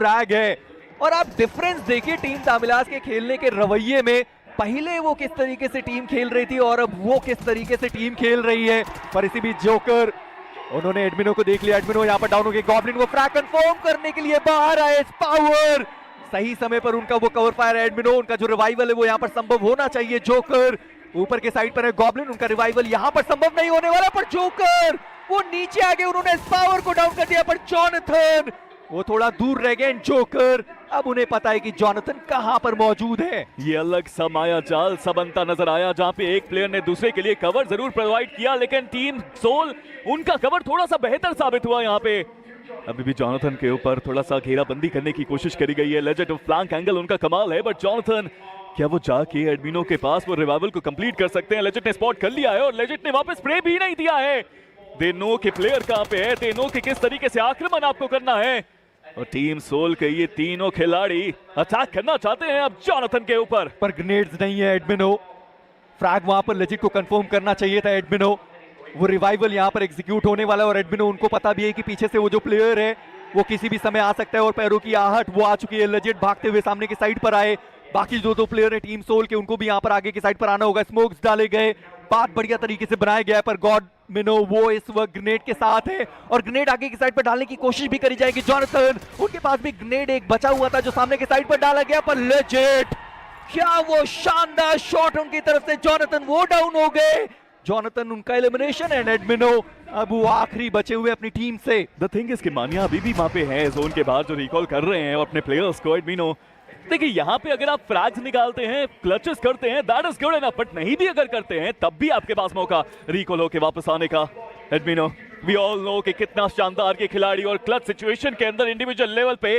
Frag है। और आप डिफरेंस देखिए टीम तामिलास के खेलने के रवैये में, पहले वो किस तरीके से टीम खेल रही थी और अब वो किस तरीके से टीम खेल रही है। पर इसी बीच जोकर, उन्होंने एडमिनो को देख लिया, एडमिनो यहाँ पर डाउन हो गए, गॉब्लिन को फ्रैग कंफर्म करने के लिए बाहर आए पावर, सही समय पर उनका वो कवर फायर है। एडमिनो, उनका जो रिवाइवल है वो यहाँ पर संभव होना चाहिए। जोकर ऊपर के साइड पर है, गॉब्लिन, उनका रिवाइवल यहाँ पर संभव नहीं होने वाला, पर जोकर वो नीचे आ गए, उन्होंने पावर को डाउन कर दिया, पर जॉनथन वो थोड़ा दूर रह गए। जोकर, अब उन्हें पता है कि जॉनथन कहां पर मौजूद है। ये अलग सा माया जाल सा बनता नजर आया, जहां पे एक प्लेयर ने दूसरे के लिए कवर जरूर प्रोवाइड किया, लेकिन टीम सोल उनका कवर थोड़ा सा बेहतर साबित हुआ। यहाँ पे अभी भी जॉनथन के ऊपर थोड़ा सा घेराबंदी करने की कोशिश करी गई है। लेजेंड ऑफ फ्लैंक एंगल उनका कमाल है, बट जॉनथन क्या वो जाके एडमिनो के पास वो रिवाइवल को कंप्लीट कर सकते हैं? लेजेंड ने स्पॉट कर लिया है और लेजेंड ने वापस स्प्रे भी नहीं दिया है। दे नो कि प्लेयर कहां पे है, दे नो कि किस तरीके से आक्रमण आपको करना है। और टीम सोल के ये तीनों खिलाड़ी अटैक करना चाहते हैं अब जॉनथन के ऊपर, पर ग्रेनेड्स नहीं है। एडमिनो फ्रैग वहां पर लेजिट को कंफर्म करना चाहिए था। एडमिनो, वो रिवाइवल यहां पर एग्जीक्यूट होने वाला है और एडमिनो, उनको पता भी है कि पीछे से वो जो प्लेयर है वो किसी भी समय आ सकता है और पैरों की आहट वो आ चुकी है। लेजिट भागते हुए सामने की साइड पर आए, बाकी जो दो प्लेयर है टीम सोल के, उनको भी यहाँ पर आगे की साइड पर आना होगा। स्मोक्स डाले गए, बात बढ़िया तरीके से बनाया गया है, पर गॉड मिनो वो इस वक्त ग्रेनेड के साथ है और ग्रेनेड आगे की साइड पर डालने की कोशिश भी करी जाएगी। जॉनथन, उनके पास भी ग्रेनेड एक बचा हुआ था जो सामने की साइड पर डाला गया, पर लेजेट, क्या वो शानदार शॉट उनकी तरफ से। जॉनथन वो डाउन हो गए, जॉनथन उनका एलिमिनेशन है। एडमिनो अब वो आखिरी बचे हुए अपनी टीम से। द थिंग इज कि मानिया अभी भी वहां पे है जोन के बाहर, जो रिकॉल कर रहे हैं अपने प्लेयर्स को। एडमिनो देखिए, यहाँ पे अगर आप फ्रैग्स निकालते हैं, क्लचेस करते हैं, that is good enough, but नहीं भी अगर करते हैं तब भी आपके पास मौका रिकॉल होके वापस आने का। एडमिनो, वी ऑल नो कि कितना शानदार के खिलाड़ी और क्लच सिचुएशन के अंदर इंडिविजुअल लेवल पे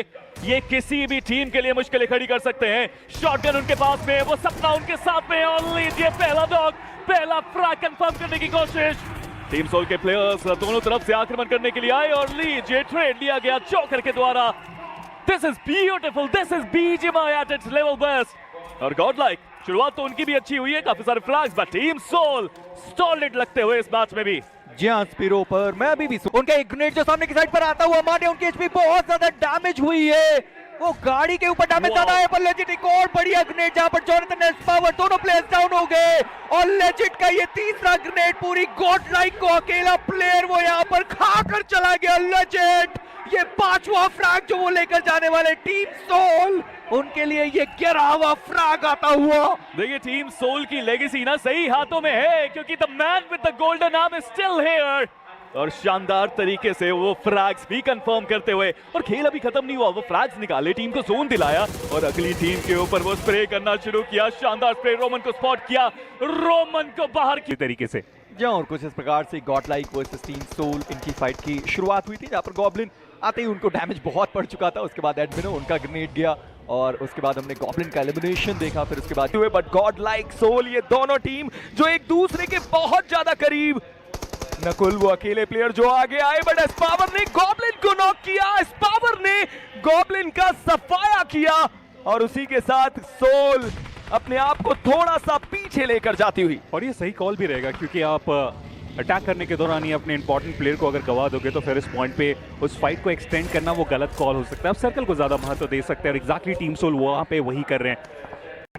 ये किसी भी टीम के लिए मुश्किलें खड़ी कर सकते हैं। शॉटगन उनके पास में, वो सपना उनके साथ में, और लीजिए पहला डॉग, पहला फ्रैग कंफर्म करने की कोशिश। टीम सोल के प्लेयर्स दोनों तरफ से आक्रमण करने के लिए आए और लीजिए ट्रेड लिया गया जोकर के द्वारा। This is beautiful, this is BGMI at its level best. और Godlike, शुरुआत तो उनकी भी अच्छी हुई है, काफी सारे flags, but team Soul solid लगते हुए इस मैच में भी। जी हाँ, स्पीरो पर मैं अभी भी उनका एक ग्रेनेड जो सामने की साइड पर आता हुआ मारे, उनकी एचपी बहुत ज्यादा डैमेज हुई है, वो गाड़ी के ऊपर डैमेज ज्यादा है, पर लेजिट एक और बढ़िया ग्रेनेड जहां पर जॉनथन एंड पावर दोनों प्लेयर्स डाउन हो गए और लेजिट का ये तीसरा ग्रेनेड पूरी गॉडलाइक को अकेला प्लेयर वो यहाँ पर खाकर चला गया। लेजिट, ये पांचवा फ्रैग जो वो लेकर जाने वाले टीम सोल, उनके लिए ये 11वां फ्रैग आता हुआ। देखिए, टीम सोल की लेगेसी ना सही हाथों में है, क्योंकि the man with the golden arm is still here. और शानदार तरीके से वो फ्रैग्स भी कंफर्म करते हुए, और खेल अभी खत्म नहीं हुआ, वो फ्रैग्स निकाले, टीम को जोन दिलाया और अगली टीम के ऊपर वो स्प्रे करना शुरू किया। शानदार स्प्रे, रोमन को स्पॉट किया, रोमन को बाहर की तरीके से। जी और कुछ इस प्रकार से गॉडलाइक वर्सेस टीम सोल इनकी फाइट की शुरुआत हुई थी, जहां पर गॉब्लिन आते ही उनको डैमेज बहुत पड़ चुका था। उसके बाद एडमिनो, उनका ग्रेनेड गया और उसके बाद हमने गॉब्लिन का एलिमिनेशन देखा, फिर उसके बाद हुए। बट गॉडलाइक सोल, ये दोनों टीम जो एक दूसरे के बहुत ज्यादा करीब, नकुल वो अकेले प्लेयर जो आगे आए, बट एस्पावर ने गॉब्लिन को नॉक किया, एस्पावर ने गॉब्लिन का सफाया किया और उसी के साथ सोल अपने आप को थोड़ा सा पीछे लेकर जाती हुई। और ये सही कॉल भी रहेगा, क्योंकि आप अटैक करने के दौरान ही अपने इंपॉर्टेंट प्लेयर को अगर गवा दोगे तो फिर इस पॉइंट पे उस फाइट को एक्सटेंड करना वो गलत कॉल हो सकता है। आप सर्कल को ज्यादा महत्व दे सकते हैं और एग्जैक्टली टीम सोल वहां पे वही कर रहे हैं।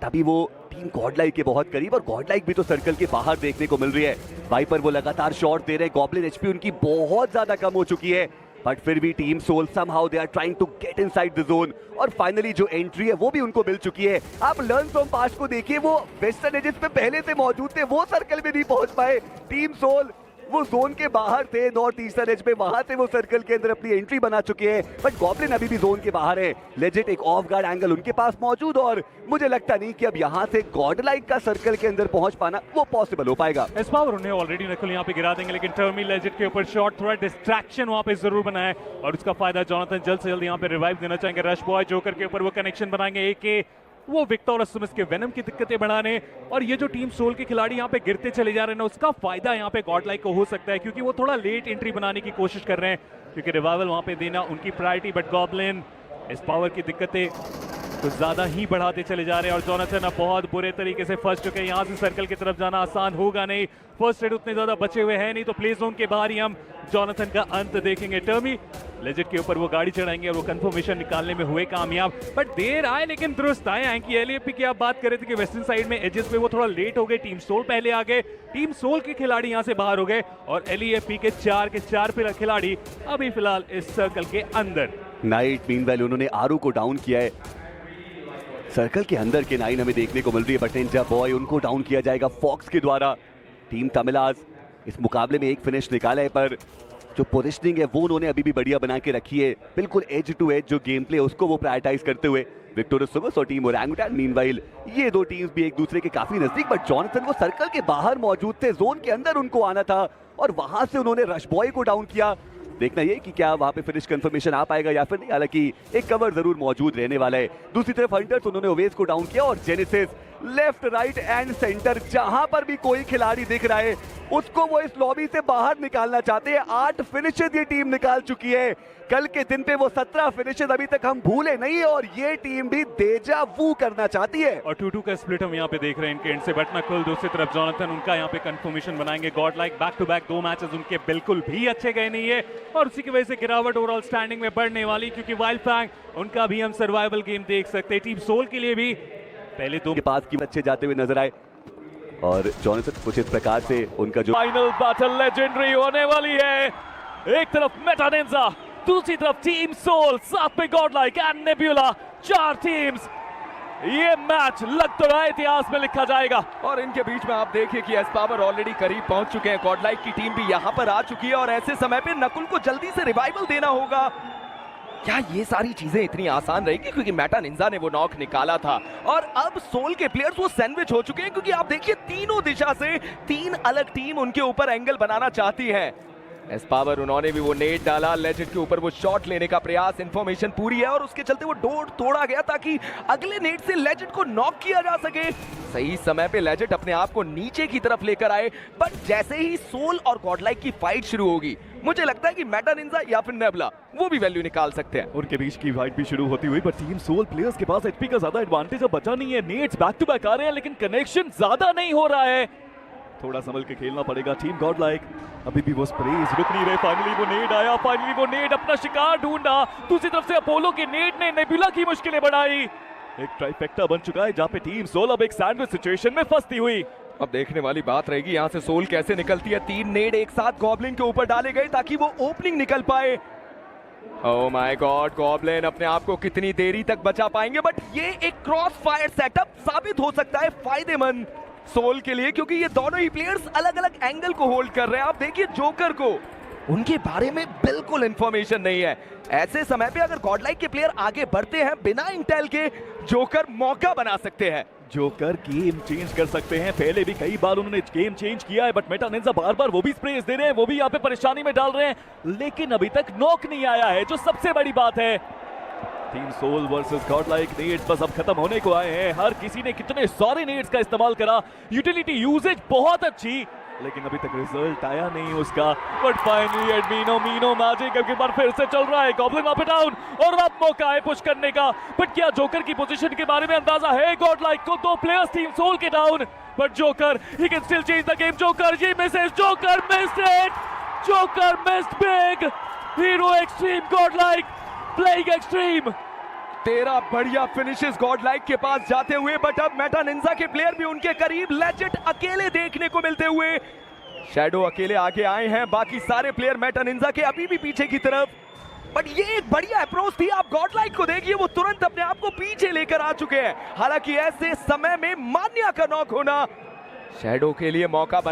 अभी वो टीम गॉडलाइक के बहुत करीब, और गॉडलाइक भी तो सर्कल के बाहर देखने को मिल रही है। वाइपर वो लगातार शॉट दे रहे हैं, गॉब्लिन एचपी उनकी बहुत ज्यादा कम हो चुकी है, बट फिर भी team Soul somehow they are trying to get inside the zone. और फाइनली जो एंट्री है वो भी उनको मिल चुकी है। आप लर्न फ्रॉम पास्ट को देखिए, वो वेस्टर्न एजेस पे पहले से मौजूद थे, वो सर्कल में नहीं पहुंच पाए। टीम सोल वो जोन के बाहर थे, नॉर्थ ईस्टर्न एज पे, वहां से वो सर्कल के अंदर अपनी एंट्री बना चुके हैं, बट गॉब्लिन अभी भी जोन के बाहर है। लेजिट एक ऑफ गार्ड एंगल उनके पास मौजूद, और मुझे लगता नहीं कि अब यहां से गॉडलाइक का सर्कल के अंदर पहुंच पाना वो पॉसिबल हो पाएगा। एस्पावर उन्हें ऑलरेडी नकुल यहां पे गिरा देंगे, लेकिन टर्मी लेजिट के ऊपर शॉट थोड़ा डिस्ट्रैक्शन वहां पे जरूर बना है और उसका फायदा जॉनथन जल्द से जल्द यहां पे रिवाइव देना चाहेंगे। रश बॉय जोकर के ऊपर वो कनेक्शन बनाएंगे, एके वो विक्टर और सुमिस के वेनम की दिक्कतें बढ़ाने, और ये जो टीम सोल के खिलाड़ी यहाँ पे गिरते चले जा रहे हैं ना, उसका फायदा यहाँ पे गॉडलाइक को हो सकता है, क्योंकि वो थोड़ा लेट एंट्री बनाने की कोशिश कर रहे हैं, क्योंकि रिवाइवल वहाँ पे देना उनकी प्रायोरिटी। बट गॉब्लिन इस पावर की दिक्कतें कुछ ज्यादा ही बढ़ाते चले जा रहे हैं और जॉनथन अब बहुत बुरे तरीके से फंस चुके हैं। यहाँ से सर्कल की तरफ जाना आसान होगा नहीं, फर्स्ट एड उतने ज्यादा बचे हुए हैं नहीं, तो प्ले जोन के बाहर ही हम जॉनथन का अंत देखेंगे। टर्मी लेजेंड के ऊपर वो गाड़ी चढ़ाएंगे और वो कंफर्मेशन निकालने में हुए कामयाब, बट देर आए लेकिन दुरुस्त आए हैं कि एलईएफपी की आप बात कर रहे थे कि वेस्टर्न साइड में एजेस पे वो थोड़ा लेट हो गए, टीम सोल पहले आ गए, टीम सोल के खिलाड़ी यहां से बाहर हो गए और एलईएफपी के चार खिलाड़ी अभी फिलहाल इस सर्कल के अंदर। नाइट मीनवेल उन्होंने आरू को डाउन किया है, सर्कल के अंदर के 9 हमें देखने को मिल रही है, बट निंजा बॉय उनको डाउन किया जाएगा फॉक्स के द्वारा। टीम तमिलाज इस मुकाबले में एक फिनिश निकाला है, पर जो पोजीशनिंग है वो उन्होंने अभी भी बढ़िया बना के रखी है, बिल्कुल एज टू एज जो गेम प्ले उसको वो प्रायोरिटाइज करते हुए। विक्टोरियस सुगस और टीम ओरंगुटान मीनवाइल ये दो टीम्स भी एक दूसरे के काफी नजदीक, बट जॉनसन वो सर्कल के बाहर मौजूद थे, जोन के अंदर उनको आना था और वहां से उन्होंने रश बॉय को डाउन किया। देखना ये कि क्या वहां पे फिनिश कंफर्मेशन आ पाएगा या फिर नहीं, हालांकि एक कवर जरूर मौजूद रहने वाला है। दूसरी तरफ हंटर्स उन्होंने ओवेस को डाउन किया और genesis left right and centre जहां पर भी कोई खिलाड़ी दिख रहा है उसको वो इस लॉबी से बाहर निकालना चाहते हैं। 8 फिनिशेस ये टीम निकाल चुकी है, कल के दिन पे वो 17 फिनिशेस अभी तक हम भूले नहीं और ये टीम भी डेजा वू करना चाहती है। और 2-2 का स्प्लिट हम यहाँ पे देख रहे हैं इनके एंड से, बट नकुल दूसरी तरफ जॉनथन उनका यहाँ पे कंफर्मेशन बनाएंगे। Godlike back to back 2 matches उनके बिल्कुल भी अच्छे गए नहीं है और उसी की वजह से गिरावट ओवरऑल स्टैंडिंग में बढ़ने वाली, क्योंकि वाइल्ड फैंग उनका भी हम सर्वाइवल गेम देख सकते हैं। टीम सोल के लिए भी पहले 2 के पास की अच्छे जाते हुए नजर आए और जॉनसन कुछ इस प्रकार से उनका जो फाइनल बैटल लेजेंडरी होने वाली है। एक तरफ मेटा निंजा, दूसरी तरफ टीम सोल, साथ में God like and nebula, 4 teams. ये मैच लग तो रहा है इतिहास में लिखा जाएगा। और इनके बीच में आप देखिए कि एस पावर ऑलरेडी करीब पहुंच चुके हैं, गॉडलाइक की टीम भी यहां पर आ चुकी है और ऐसे समय पे नकुल को जल्दी से रिवाइवल देना होगा। क्या ये सारी चीजें इतनी आसान रहेगी, क्योंकि मेटा निंजा ने वो नॉक निकाला था और अब सोल के प्लेयर्स वो सैंडविच हो चुके हैं, क्योंकि आप देखिए तीनों दिशा से 3 अलग टीम उनके ऊपर एंगल बनाना चाहती है। एस पावर उन्होंने भी वो नेट डाला, लेजेंड के ऊपर वो शॉट लेने का प्रयास, इंफॉर्मेशन पूरी है और उसके चलते वो डोर तोड़ा गया ताकि अगले नेट से लेजेंड को नॉक किया जा सके। सही समय पे लेजेंड अपने आप को नीचे की तरफ लेकर आए, बट जैसे ही सोल और गॉडलाइक की फाइट शुरू होगी मुझे लगता है कि मेटा निंजा या फिर नेबुला वो भी वैल्यू निकाल सकते हैं। उनके बीच की फाइट भी शुरू होती हुई, पर टीम सोल प्लेयर्स के पास एचपी का ज्यादा एडवांटेज अब बचा नहीं है। नेट्स बैक टू बैक आ रहे हैं लेकिन कनेक्शन ज्यादा नहीं हो रहा है, थोड़ा संभल के खेलना पड़ेगा टीम गॉड लाइक। अभी भी वो स्प्रेज रुक नहीं रहे, फाइनली वो नेड आया, फाइनली वो नेड अपना शिकार ढूंढा। दूसरी तरफ से अपोलो के नेड ने नेबुला की मुश्किलें बढ़ाई। एक ट्राइफेक्टा बन चुका है जहां पे टीम सोल अब एक सैंडविच सिचुएशन में फंसती हुई। अब देखने वाली बात रहेगी यहाँ से सोल कैसे निकलती है। 3 नेड एक साथ गॉब्लिन के ऊपर डाले गए ताकि वो ओपनिंग निकल पाए। ओह माय गॉड, गॉब्लिन अपने आप को कितनी देरी तक बचा पाएंगे, बट ये एक क्रॉस फायर सेटअप साबित हो सकता है फायदेमंद सोल के लिए, क्योंकि ये दोनों ही प्लेयर्स अलग अलग एंगल को होल्ड कर रहे हैं। आप देखिए जोकर को उनके बारे में बिल्कुल इंफॉर्मेशन नहीं है। ऐसे समय पे अगर गॉडलाइक के प्लेयर आगे बढ़ते हैं बिना इंटेल के, जोकर मौका बना सकते हैं, जोकर गेम चेंज कर सकते हैं। पहले भी कई बार उन्होंने गेम चेंज किया है, बट मेटा निंजा बार बार वो भी स्प्रेस दे रहे हैं, वो भी यहाँ पे परेशानी में डाल रहे हैं, लेकिन अभी तक नॉक नहीं आया है, जो सबसे बड़ी बात है। टीम सोल वर्सेस गॉडलाइक, नेट्स बस अब खत्म होने को आए हैं। हर किसी ने कितने सारे नेट्स का इस्तेमाल करा, यूटिलिटी यूजेज बहुत अच्छी, लेकिन अभी तक रिजल्ट आया नहीं उसका। बट फाइनली एडमिनो मीनो मैजिक अब बार फिर से चल रहा है, गॉब्लिन वहां पे डाउन और अब मौका है पुश करने का। बट क्या जोकर की पोजीशन के बारे में अंदाजा है गॉडलाइक को? 2 प्लेयर्स टीम सोल के down, but Joker he can still change the game. Joker ये misses, Joker missed it, Joker missed big. Hero extreme godlike playing extreme. 13 बढ़िया फिनिशेस गॉडलाइक के पास जाते हुए, बट अब मेटा निंजा के player भी उनके करीब, लेजेंड अकेले देखने को मिलते हुए। शैडो अकेले आगे आए हैं, बाकी सारे प्लेयर मेटा निंजा के अभी भी पीछे की तरफ। बट ये एक बढ़िया अप्रोच थी, आप गॉडलाइक को देखिए वो तुरंत अपने आप को पीछे लेकर आ चुके हैं। हालांकि ऐसे समय में मान्या का नॉक होना शैडो के लिए मौका बना।